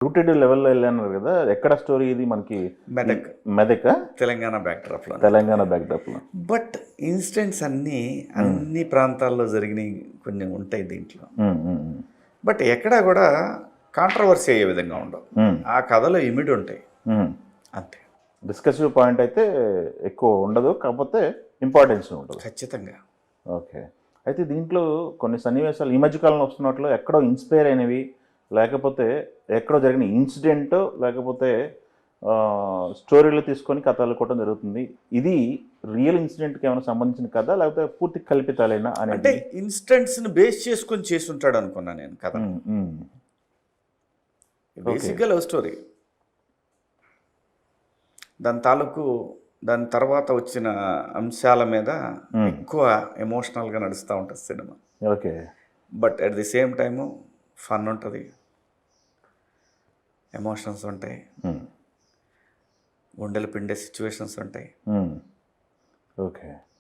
Rooted లెవెల్‌లో ఎళ్ళన్నారు గదా! ఎక్కడ స్టోరీ ఇది మనకి? మెదక్ మెదకా? తెలంగాణ బ్యాక్డ్రాప్లో. తెలంగాణ బ్యాక్‌డ్రాప్‌లో. బట్ ఇన్సిడెంట్స్ అన్ని ప్రాంతాల్లో జరిగినాయి కొంచెం ఉంటాయి దీంట్లో. హ్మ్. హ్మ్. హ్మ్. బట్ ఎక్కడా కూడా కాంట్రవర్సీ అయ్యే విధంగా ఉండవు. హ్మ్. ఆ కథలో ఇమిడి ఉంటాయి హ్మ్. అంతే. డిస్కసివ్ పాయింట్ అయితే ఎక్కువ ఉండదు. కాకపోతే ఇంపార్టెన్స్ ఉంటది. ఖచ్చితంగా. ఓకే. అయితే దీంట్లో కొన్ని సన్నివేశాలు ఈ మధ్య కాలంలో వస్తున్నట్లో ఎక్కడో ఇన్‌స్పైర్ అయినవి, లేకపోతే ఎక్కడో జరిగిన ఇన్సిడెంటో, లేకపోతే స్టోరీలు తీసుకొని కథ అల్లుకోవడం జరుగుతుంది. ఇది రియల్ ఇన్సిడెంట్‌కి ఏమైనా సంబంధించిన కథా? లేకపోతే పూర్తి కల్పితాలేనా అంటే అనేది? ఇన్సిడెంట్స్ని బేస్ చేసుకొని చేసుంటాడు అనుకున్నా నేను కథ. హ్మ్. హ్మ్. ఓకే. బేసిక్గా లవ్ స్టోరీ. దాని తాలూకు దాని తర్వాత వచ్చిన అంశాల మీద హ్మ్. ఎక్కువ ఎమోషనల్గా నడుస్తూ ఉంటుంది cinema. Okay. But at the same time fun ఉంటుంది, ఎమోషన్స్ ఉంటాయి, హ్మ్. గుండెలు పిండే సిచ్యువేషన్స్ ఉంటాయి. హ్మ్. ఓకే.